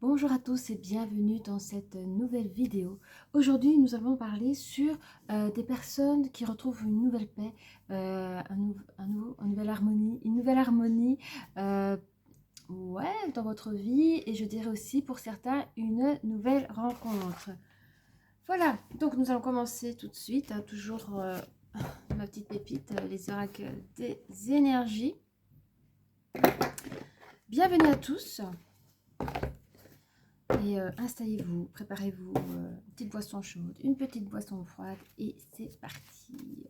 Bonjour à tous et bienvenue dans cette nouvelle vidéo. Aujourd'hui, nous allons parler sur des personnes qui retrouvent une nouvelle paix, une nouvelle harmonie ouais, dans votre vie et je dirais aussi pour certains une nouvelle rencontre. Voilà, donc nous allons commencer tout de suite, hein, toujours ma petite pépite, les oracles des énergies. Bienvenue à tous. Et installez-vous, préparez-vous une petite boisson chaude, une petite boisson froide et c'est parti.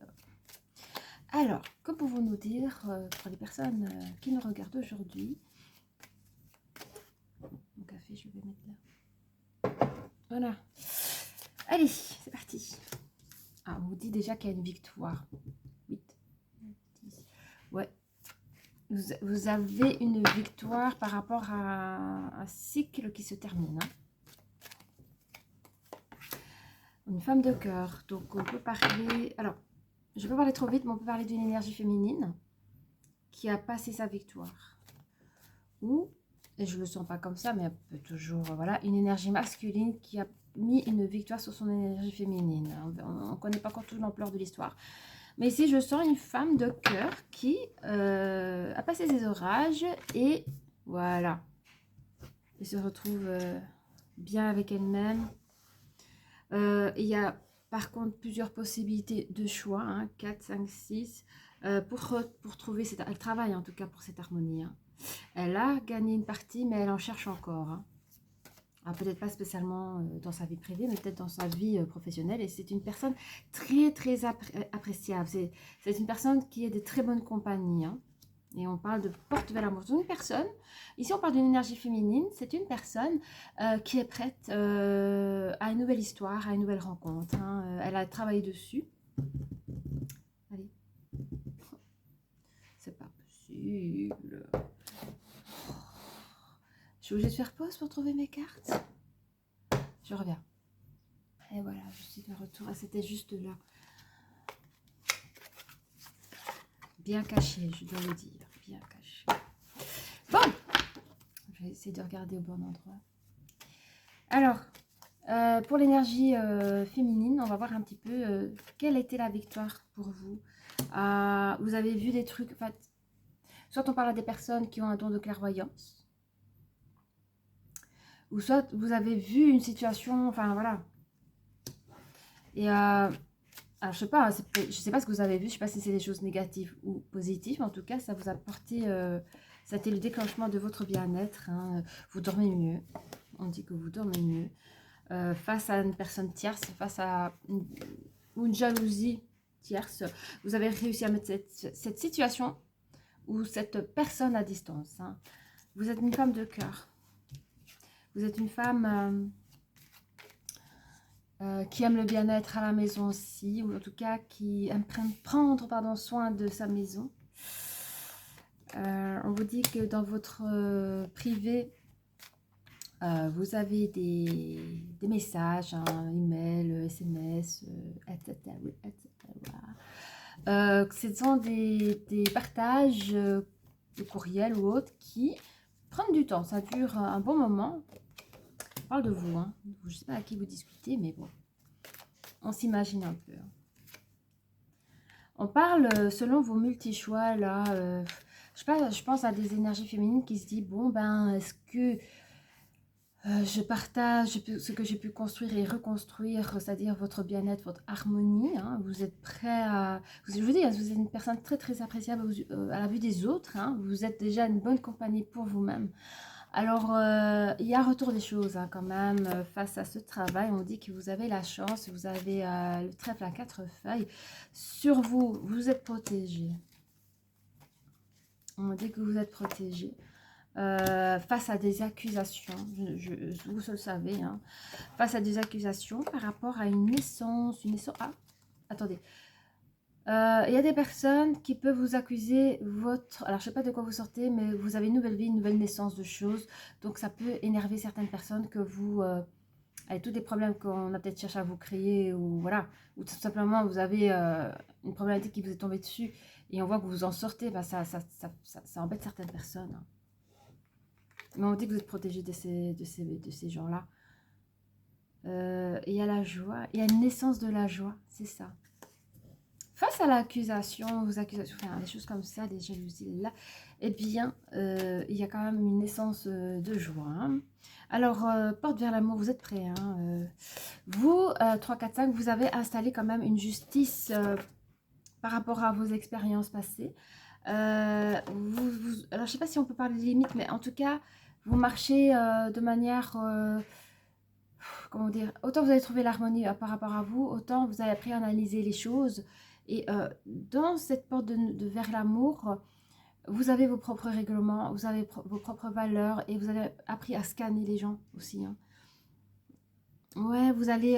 Alors, que pouvons-nous dire pour les personnes qui nous regardent aujourd'hui? Mon café, je vais mettre là. Voilà. Allez, c'est parti. Ah, on vous dit déjà qu'il y a une victoire. 8, 10. Ouais. Vous avez une victoire par rapport à un cycle qui se termine. Hein. Une femme de cœur, donc on peut parler... Alors, je peux parler trop vite, mais on peut parler d'une énergie féminine qui a passé sa victoire. Ou, et je ne le sens pas comme ça, mais elle peut toujours... Voilà, une énergie masculine qui a mis une victoire sur son énergie féminine. On ne connaît pas encore toute l'ampleur de l'histoire. Mais ici, je sens une femme de cœur qui a passé ses orages et voilà. Elle se retrouve bien avec elle-même. Il y a par contre plusieurs possibilités de choix, hein, 4, 5, 6, pour trouver cette... Elle travaille en tout cas pour cette harmonie. Hein. Elle a gagné une partie, mais elle en cherche encore. Hein. Peut-être pas spécialement dans sa vie privée, mais peut-être dans sa vie professionnelle. Et c'est une personne très, très appréciable. C'est une personne qui est de très bonne compagnie. Hein. Et on parle de porte vers l'amour. C'est une personne, ici on parle d'une énergie féminine, c'est une personne qui est prête à une nouvelle histoire, à une nouvelle rencontre. Hein. Elle a travaillé dessus. Allez. C'est pas possible. Je suis obligée de faire pause pour trouver mes cartes. Je reviens. Et voilà, je suis de retour. Ah, c'était juste là. Bien caché, je dois le dire. Bien caché. Bon, je vais essayer de regarder au bon endroit. Alors, pour l'énergie féminine, on va voir un petit peu quelle était la victoire pour vous. Vous avez vu des trucs, en fait, soit on parle à des personnes qui ont un don de clairvoyance, ou soit vous avez vu une situation, enfin voilà. Et alors, je sais pas, je sais pas ce que vous avez vu, je sais pas si c'est des choses négatives ou positives, en tout cas, ça vous a apporté, ça a été le déclenchement de votre bien-être. Hein. Vous dormez mieux, on dit que vous dormez mieux. Face à une personne tierce, face à une jalousie tierce, vous avez réussi à mettre cette situation ou cette personne à distance. Hein. Vous êtes une femme de cœur. Vous êtes une femme qui aime le bien-être à la maison aussi, ou en tout cas qui aime prendre soin de sa maison. On vous dit que dans votre privé, vous avez des messages, hein, email, SMS, etc. Ce sont des partages de courriel ou autres qui prennent du temps. Ça dure un bon moment. On parle de vous. Hein. Je ne sais pas à qui vous discutez, mais bon. On s'imagine un peu. On parle, selon vos multi-choix, là, je sais pas, je pense à des énergies féminines qui se disent, bon, ben, est-ce que je partage ce que j'ai pu construire et reconstruire, c'est-à-dire votre bien-être, votre harmonie. Hein. Vous êtes prêt à... Je vous dis, vous êtes une personne très, très appréciable à la vue des autres. Hein. Vous êtes déjà une bonne compagnie pour vous-même. Alors, il y a un retour des choses hein, quand même face à ce travail. On dit que vous avez la chance, vous avez le trèfle à 4 feuilles. Sur vous, vous êtes protégé. On dit que vous êtes protégé. Face à des accusations, vous le savez, hein, face à des accusations par rapport à une naissance, ah, attendez, il y a des personnes qui peuvent vous accuser votre, alors je sais pas de quoi vous sortez, mais vous avez une nouvelle vie, une nouvelle naissance de choses, donc ça peut énerver certaines personnes que vous, avec tous les problèmes qu'on a peut-être cherché à vous créer, ou voilà, ou tout simplement vous avez une problématique qui vous est tombée dessus, et on voit que vous en sortez, bah, ça embête certaines personnes, hein. Mais on dit que vous êtes protégé de ces gens-là. Il y a la joie, il y a une naissance de la joie, c'est ça. Face à l'accusation, vos accusations, enfin, des choses comme ça, des jalousies là, eh bien, il y a quand même une naissance de joie. Hein. Alors, porte vers l'amour, vous êtes prêts. Hein, vous, 3, 4, 5, vous avez installé quand même une justice par rapport à vos expériences passées. Alors, je ne sais pas si on peut parler de limites, mais en tout cas, vous marchez de manière... comment dire, autant vous avez trouvé l'harmonie par rapport à vous, autant vous avez appris à analyser les choses. Et dans cette porte vers l'amour, vous avez vos propres règlements, vous avez vos propres valeurs et vous avez appris à scanner les gens aussi. Hein. Ouais, vous allez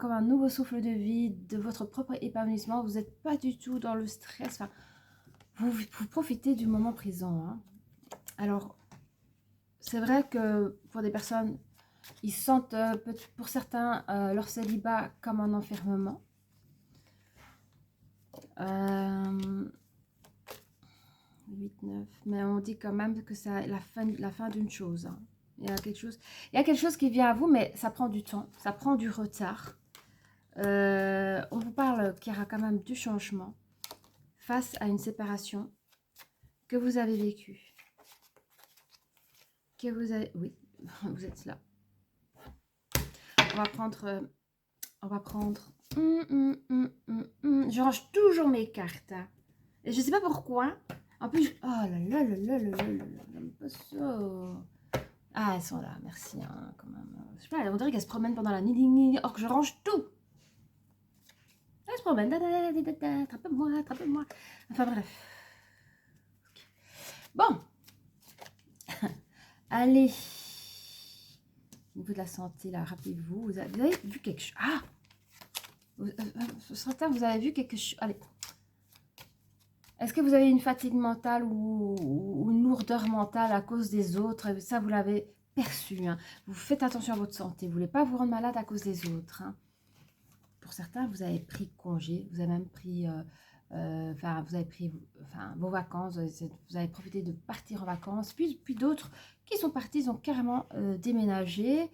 comme un nouveau souffle de vie, de votre propre épanouissement. Vous n'êtes pas du tout dans le stress. Enfin, vous profitez du moment présent. Hein. Alors, c'est vrai que pour des personnes, ils sentent pour certains leur célibat comme un enfermement. 8, 9. Mais on dit quand même que c'est la fin d'une chose. Hein. Il y a quelque chose qui vient à vous, mais ça prend du temps, ça prend du retard. On vous parle qu'il y aura quand même du changement face à une séparation que vous avez vécue. Oui, vous êtes là. On va prendre... Je range toujours mes cartes. Hein. Et je sais pas pourquoi. En plus, oh là là là là là là là, j'aime pas ça. Ah, elles sont là, merci, hein, quand même. Je sais pas, on dirait qu'elles se promènent pendant la nuit, or que je range tout. Elles se promènent, attrape-moi, attrape-moi. Enfin bref. Bon. Allez. Au niveau de la santé, là, rappelez-vous, vous avez vu quelque chose. Ah, certains, vous avez vu quelque chose. Allez. Est-ce que vous avez une fatigue mentale ou une lourdeur mentale à cause des autres? Ça, vous l'avez perçu. Hein. Vous faites attention à votre santé. Vous ne voulez pas vous rendre malade à cause des autres. Hein. Pour certains, vous avez pris congé. Vous avez même pris... vous avez pris vos vacances. Vous avez profité de partir en vacances. Puis d'autres qui sont partis, ils ont carrément déménagé.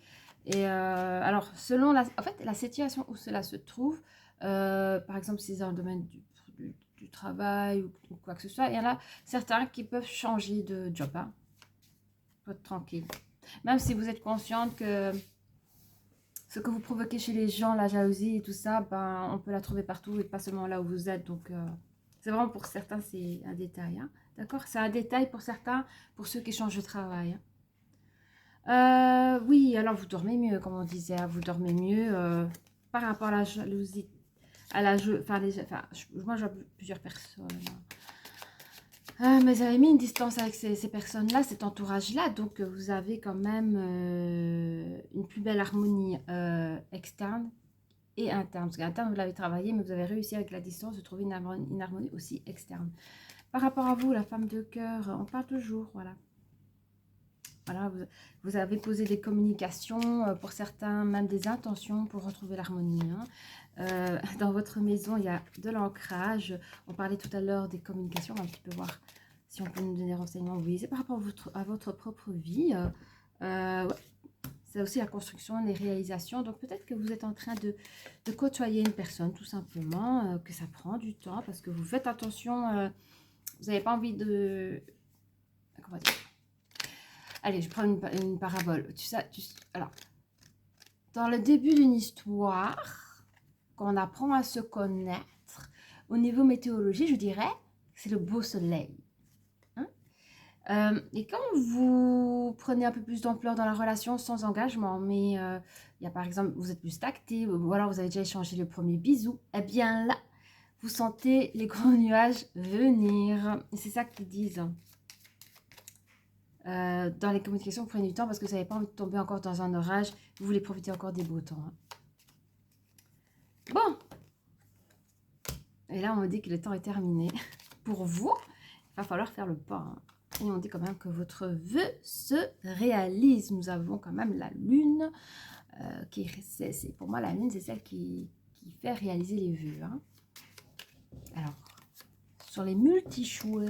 Et alors, selon la situation où cela se trouve, par exemple, si c'est dans le domaine du travail ou quoi que ce soit, il y en a certains qui peuvent changer de job. Hein. Faut être tranquille. Même si vous êtes consciente que ce que vous provoquez chez les gens, la jalousie et tout ça, ben, on peut la trouver partout et pas seulement là où vous êtes. Donc, c'est vraiment pour certains, c'est un détail. Hein. D'accord? C'est un détail pour certains, pour ceux qui changent de travail. Hein. Oui, alors vous dormez mieux, comme on disait. Hein, vous dormez mieux par rapport à la jalousie. Moi, je vois plusieurs personnes. Mais vous avez mis une distance avec ces personnes-là, cet entourage-là. Donc, vous avez quand même une plus belle harmonie externe et interne. Parce qu'interne, vous l'avez travaillé, mais vous avez réussi avec la distance de trouver une harmonie aussi externe. Par rapport à vous, la femme de cœur, on parle toujours, voilà. Voilà, vous avez posé des communications, pour certains, même des intentions pour retrouver l'harmonie. Hein. Dans votre maison, il y a de l'ancrage. On parlait tout à l'heure des communications. On va un petit peu voir si on peut nous donner des renseignements. Oui, c'est par rapport à votre propre vie. Ouais. C'est aussi la construction, les réalisations. Donc, peut-être que vous êtes en train de côtoyer une personne, tout simplement, que ça prend du temps parce que vous faites attention. Vous n'avez pas envie de... Comment dire ? Allez, je prends une parabole. Alors, dans le début d'une histoire, quand on apprend à se connaître, au niveau météorologie, je dirais, c'est le beau soleil. Hein. Et quand vous prenez un peu plus d'ampleur dans la relation sans engagement, mais il y a par exemple, vous êtes plus tacté, ou alors vous avez déjà échangé le premier bisou, eh bien là, vous sentez les grands nuages venir. Et c'est ça qu'ils disent. Dans les communications, vous prenez du temps parce que vous n'avez pas envie de tomber encore dans un orage. Vous voulez profiter encore des beaux temps. Hein. Bon. Et là, on me dit que le temps est terminé. Pour vous, il va falloir faire le pas. Hein. Et on dit quand même que votre vœu se réalise. Nous avons quand même la lune. Pour moi, la lune, c'est celle qui fait réaliser les vœux. Hein. Alors, sur les multi-choix...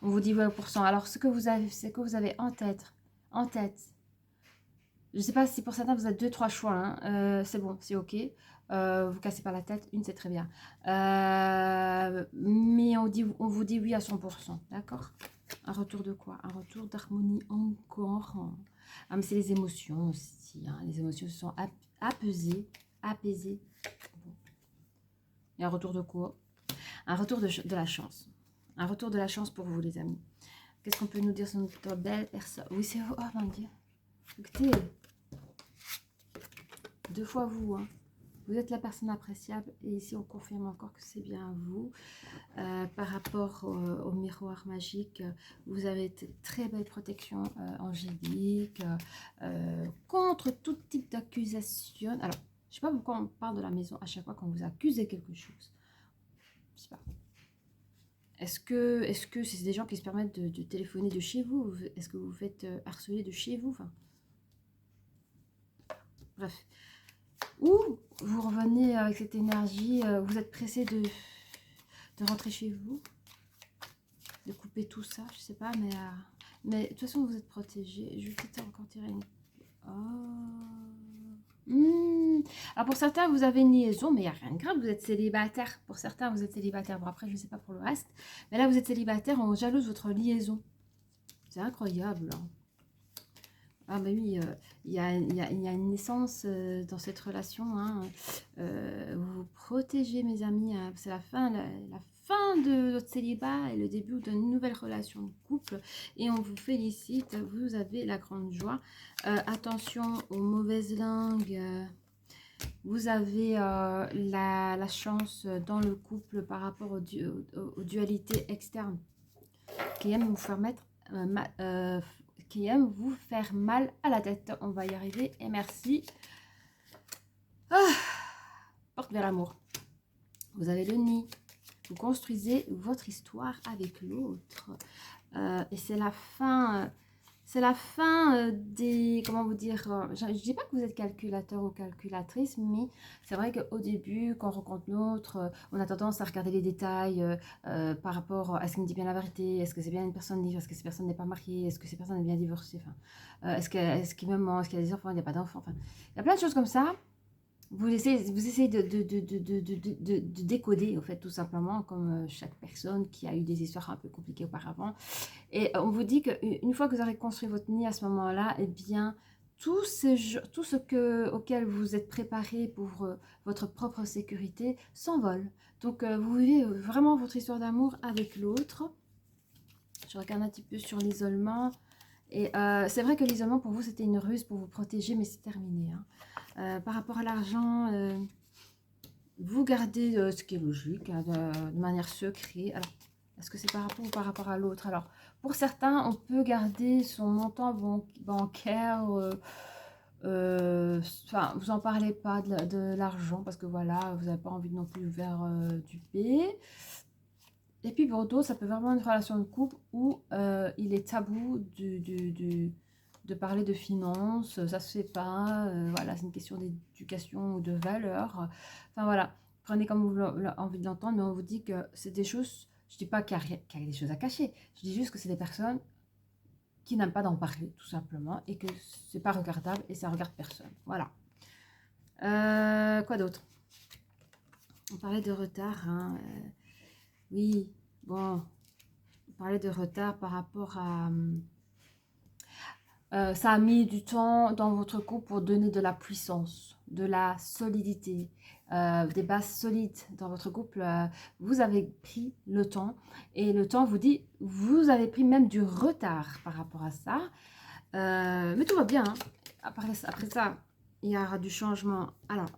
On vous dit 20%. Alors, ce que vous avez en tête. Je ne sais pas si pour certains, vous avez 2-3 choix. Hein. C'est bon, c'est OK. Vous cassez pas la tête. Une, c'est très bien. Mais on vous dit oui à 100%. D'accord? Un retour de quoi? Un retour d'harmonie encore. Ah, mais c'est les émotions aussi. Hein. Les émotions se sont apaisées. Bon. Et un retour de quoi? Un retour de la chance. Un retour de la chance pour vous, les amis. Qu'est-ce qu'on peut nous dire sur notre belle personne? Oui, c'est vous. Oh mon Dieu. Écoutez, 2 fois vous. Hein. Vous êtes la personne appréciable. Et ici, on confirme encore que c'est bien vous. Par rapport au miroir magique, vous avez de très belle protection angélique contre tout type d'accusation. Alors, je ne sais pas pourquoi on parle de la maison à chaque fois qu'on vous accuse de quelque chose. Je sais pas. Est-ce que c'est des gens qui se permettent de téléphoner de chez vous? Est-ce que vous vous faites harceler de chez vous? Enfin, bref. Ou vous revenez avec cette énergie, vous êtes pressé de rentrer chez vous, de couper tout ça, je sais pas, mais de toute façon vous êtes protégé. Je vais peut-être encore tirer une... Alors pour certains vous avez une liaison, mais il n'y a rien de grave, vous êtes célibataire. Pour certains vous êtes célibataire, bon après je ne sais pas pour le reste, mais là vous êtes célibataire, on jalouse votre liaison. C'est incroyable. Hein. Ah bah oui, il y a une naissance dans cette relation. Hein. Vous vous protégez mes amis, hein. C'est la fin de votre célibat et le début d'une nouvelle relation de couple. Et on vous félicite, vous avez la grande joie. Attention aux mauvaises langues. Vous avez la chance dans le couple par rapport aux dualités externes qui aiment vous faire mettre... qui aime vous faire mal à la tête. On va y arriver et merci. Porte vers l'amour. Vous avez le nid. Vous construisez votre histoire avec l'autre. Et c'est la fin. C'est la fin des... Comment vous dire je ne dis pas que vous êtes calculateur ou calculatrice, mais c'est vrai qu'au début, quand on rencontre l'autre, on a tendance à regarder les détails par rapport à est-ce qu'il me dit bien la vérité, est-ce que c'est bien une personne libre, est-ce que cette personne n'est pas mariée, est-ce que cette personne est bien divorcée, enfin, est-ce qu'il me ment, est-ce qu'il y a des enfants, il n'y a pas d'enfants, enfin, il y a plein de choses comme ça. Vous essayez de décoder, au fait, tout simplement, comme chaque personne qui a eu des histoires un peu compliquées auparavant. Et on vous dit qu'une fois que vous aurez construit votre nid à ce moment-là, eh bien, tout ce auquel vous êtes préparé pour votre propre sécurité s'envole. Donc, vous vivez vraiment votre histoire d'amour avec l'autre. Je regarde un petit peu sur l'isolement. Et c'est vrai que l'isolement, pour vous, c'était une ruse pour vous protéger, mais c'est terminé. Hein. Par rapport à l'argent, vous gardez ce qui est logique, hein, de manière secrète. Alors, est-ce que c'est par rapport ou par rapport à l'autre? Alors, pour certains, on peut garder son montant bancaire. Enfin, vous en parlez pas de l'argent parce que voilà, vous n'avez pas envie non plus faire du B. Et puis pour d'autres, ça peut vraiment être une relation de couple où il est tabou de parler de finances, ça se fait pas, voilà, c'est une question d'éducation ou de valeur. Enfin voilà, prenez comme vous avez envie de l'entendre, mais on vous dit que c'est des choses, je dis pas qu'il y a des choses à cacher, je dis juste que c'est des personnes qui n'aiment pas d'en parler, tout simplement, et que c'est pas regardable et ça regarde personne. Voilà. Quoi d'autre? On parlait de retard, hein, oui, bon, on parlait de retard par rapport à... ça a mis du temps dans votre couple pour donner de la puissance, de la solidité, des bases solides dans votre couple. Vous avez pris le temps et le temps vous dit, vous avez pris même du retard par rapport à ça. Mais tout va bien. Hein. Après ça, il y aura du changement. Alors,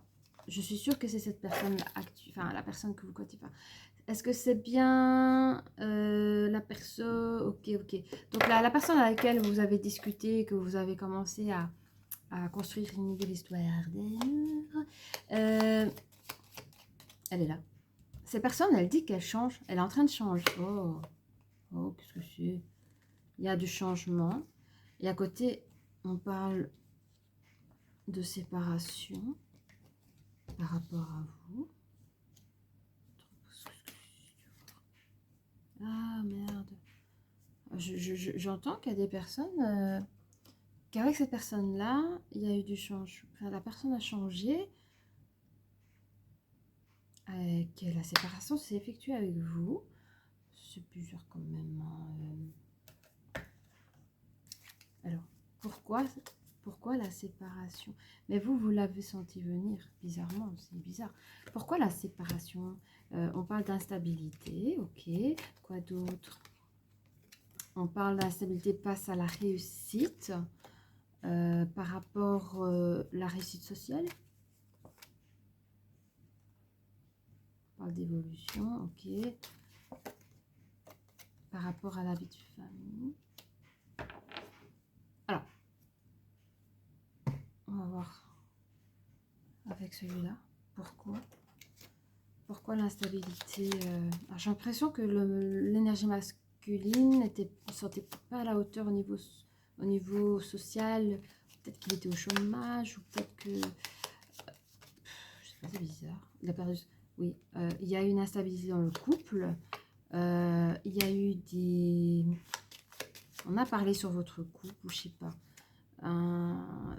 je suis sûre que c'est cette personne, enfin la personne que vous côtoyez. Est-ce que c'est bien la personne... Ok. Donc la personne avec laquelle vous avez discuté, que vous avez commencé à construire une nouvelle histoire d'amour, elle est là. Cette personne, elle dit qu'elle change. Elle est en train de changer. Oh, qu'est-ce que c'est? Il y a du changement. Et à côté, on parle de séparation par rapport à vous. Ah, merde. J'entends qu'il y a des personnes, qu'avec cette personne-là, il y a eu du changement. Enfin, la personne a changé, que la séparation s'est effectuée avec vous. C'est bizarre quand même, hein. Alors, pourquoi la séparation? Mais vous l'avez senti venir, bizarrement, c'est bizarre. Pourquoi la séparation? On parle d'instabilité, ok. Quoi d'autre? On parle d'instabilité face à la réussite, par rapport à la réussite sociale. On parle d'évolution, ok. Par rapport à la vie de famille. Alors, on va voir avec celui-là. Pourquoi l'instabilité? J'ai l'impression que l'énergie masculine ne sentait pas à la hauteur au niveau social. Peut-être qu'il était au chômage, ou peut-être que... je sais pas, c'est bizarre. Il a perdu... Oui, il y a eu une instabilité dans le couple. Il y a eu des... On a parlé sur votre couple, ou je sais pas.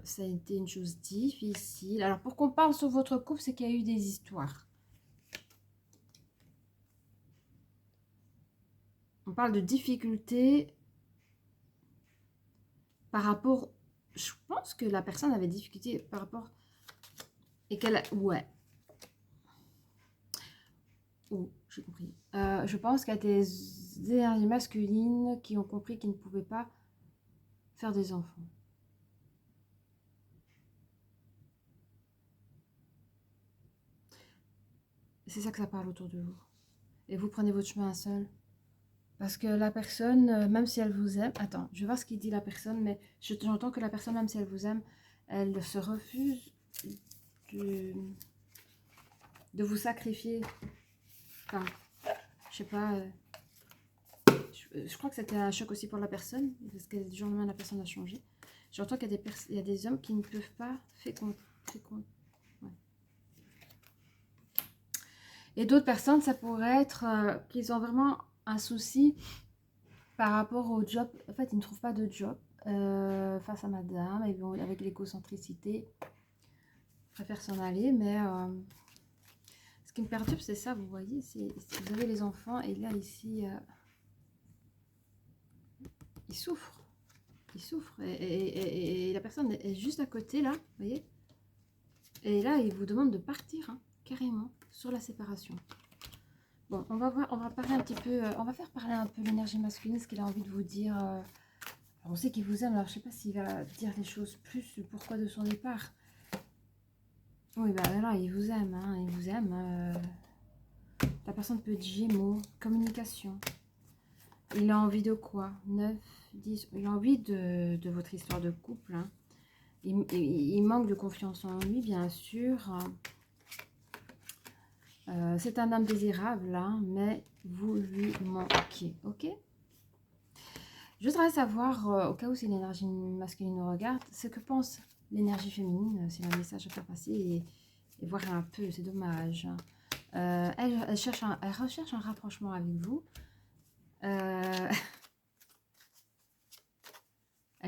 Ça a été une chose difficile. Alors, pour qu'on parle sur votre couple, c'est qu'il y a eu des histoires. On parle de difficultés par rapport... Je pense que la personne avait des difficultés par rapport... Et qu'elle... Ouais. Oh, j'ai compris. Je pense qu'il y a des énergies masculines qui ont compris qu'ils ne pouvaient pas faire des enfants. C'est ça que ça parle autour de vous. Et vous prenez votre chemin seul. Parce que la personne, même si elle vous aime... Attends, je vais voir ce qu'il dit la personne, mais j'entends que la personne, même si elle vous aime, elle se refuse de vous sacrifier. Enfin, je sais pas... je crois que c'était un choc aussi pour la personne, parce que du jour au lendemain, la personne a changé. J'entends qu'il y a des hommes qui ne peuvent pas féconder. Ouais. Et d'autres personnes, ça pourrait être qu'ils ont vraiment un souci par rapport au job. En fait, ils ne trouvent pas de job face à madame, et bon, avec l'égocentricité, ils préfèrent s'en aller. Mais ce qui me perturbe, c'est ça, vous voyez, c'est si vous avez les enfants, et là, ici, ils souffrent. Ils souffrent. Et la personne est juste à côté, là, vous voyez. Et là, il vous demande de partir, hein, carrément, sur la séparation. Bon, on va voir, on va parler un petit peu, on va faire parler un peu l'énergie masculine, ce qu'il a envie de vous dire. On sait qu'il vous aime, alors je sais pas s'il va dire les choses plus, le pourquoi de son départ. Oui, bah là, il vous aime, hein, il vous aime. La personne peut être Gémeaux, communication. Il a envie de quoi? 9, 10, il a envie de votre histoire de couple, hein. Il manque de confiance en lui, bien sûr. C'est un homme désirable, hein, mais vous lui manquez, ok? Je voudrais savoir, au cas où c'est l'énergie masculine nous regarde, ce que pense l'énergie féminine. C'est un message à faire passer et voir un peu, c'est dommage, hein. Elle recherche un rapprochement avec vous. Elle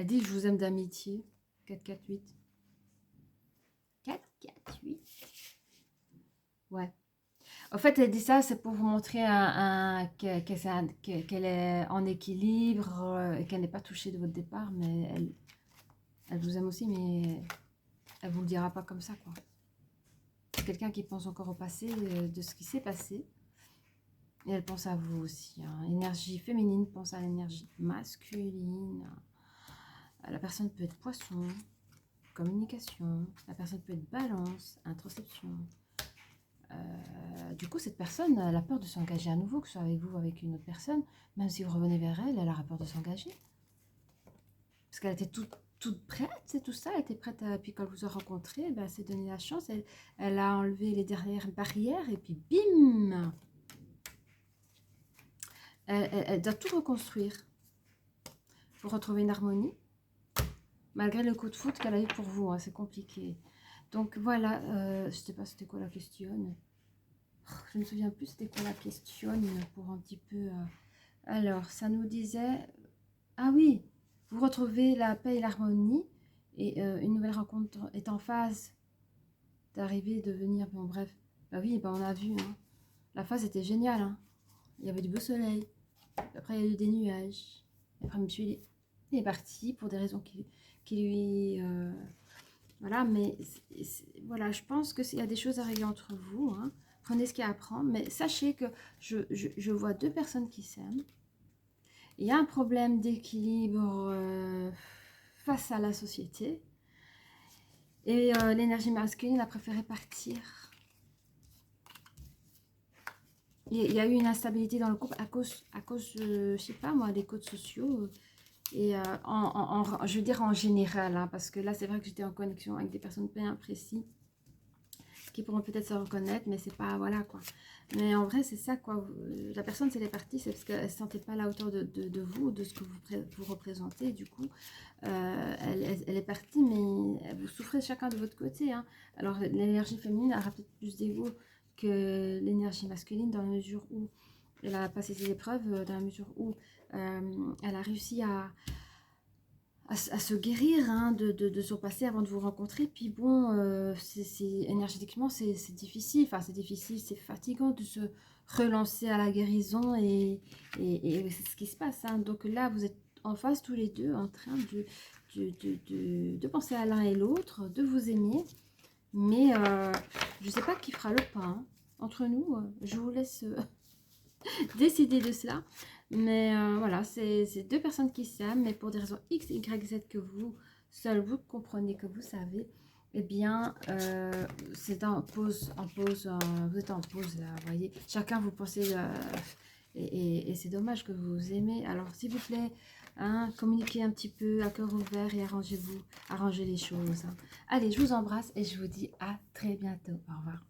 dit, je vous aime d'amitié. 4, 4, 8. 4, 4, 8. Ouais. En fait, elle dit ça, c'est pour vous montrer qu'elle est en équilibre, et qu'elle n'est pas touchée de votre départ, mais elle vous aime aussi, mais elle vous le dira pas comme ça, quoi. C'est quelqu'un qui pense encore au passé, de ce qui s'est passé. Et elle pense à vous aussi, hein. Énergie féminine pense à l'énergie masculine. La personne peut être poisson, communication. La personne peut être balance, introspection. Du coup, cette personne, elle a peur de s'engager à nouveau, que ce soit avec vous ou avec une autre personne. Même si vous revenez vers elle, elle aura peur de s'engager. Parce qu'elle était toute prête, c'est tout ça. Elle était prête, puis quand elle vous a rencontré, ben, elle s'est donné la chance. Elle a enlevé les dernières barrières, et puis bim! Elle doit tout reconstruire pour retrouver une harmonie. Malgré le coup de foot qu'elle a eu pour vous, hein, c'est compliqué. Donc voilà, je ne sais pas c'était quoi la question. Je ne me souviens plus c'était quoi la question pour un petit peu... Alors, ça nous disait Ah oui, vous retrouvez la paix et l'harmonie et une nouvelle rencontre est en phase d'arriver, de venir. Bon, bref. Bah oui, bah on a vu. Hein. La phase était géniale. Hein. Il y avait du beau soleil. Après, il y a eu des nuages. Et après, monsieur, il est parti pour des raisons qui lui... voilà, mais voilà, je pense qu'il y a des choses à régler entre vous. Hein. Prenez ce qu'il y a à prendre. Mais sachez que je vois deux personnes qui s'aiment. Il y a un problème d'équilibre face à la société. Et l'énergie masculine a préféré partir. Il y a eu une instabilité dans le couple à cause je sais pas moi, des codes sociaux. Et je veux dire en général, hein, parce que là, c'est vrai que j'étais en connexion avec des personnes bien précises qui pourront peut-être se reconnaître, mais c'est pas, voilà quoi. Mais en vrai, c'est ça quoi. La personne, si elle est partie, c'est parce qu'elle ne se sentait pas à la hauteur de vous, de ce que vous représentez. Du coup, elle est partie, mais vous souffrez chacun de votre côté. Hein. Alors, l'énergie féminine aura peut-être plus d'ego que l'énergie masculine dans la mesure où elle a passé ses épreuves, dans la mesure où elle a réussi à se guérir hein, de son passé avant de vous rencontrer. Puis bon, énergétiquement, c'est difficile. Enfin, c'est difficile, c'est fatigant de se relancer à la guérison et c'est ce qui se passe. Hein. Donc là, vous êtes en face tous les deux en train de penser à l'un et l'autre, de vous aimer. Mais je ne sais pas qui fera le pas. Hein. Entre nous, je vous laisse décider de cela. Mais voilà, c'est deux personnes qui s'aiment, mais pour des raisons X, Y, Z que vous, seul vous comprenez, que vous savez, eh bien, c'est en pause, vous êtes en pause là, vous voyez. Chacun vous pensez, et c'est dommage que vous aimez. Alors, s'il vous plaît, hein, communiquez un petit peu à cœur ouvert et arrangez les choses. Hein. Allez, je vous embrasse et je vous dis à très bientôt. Au revoir.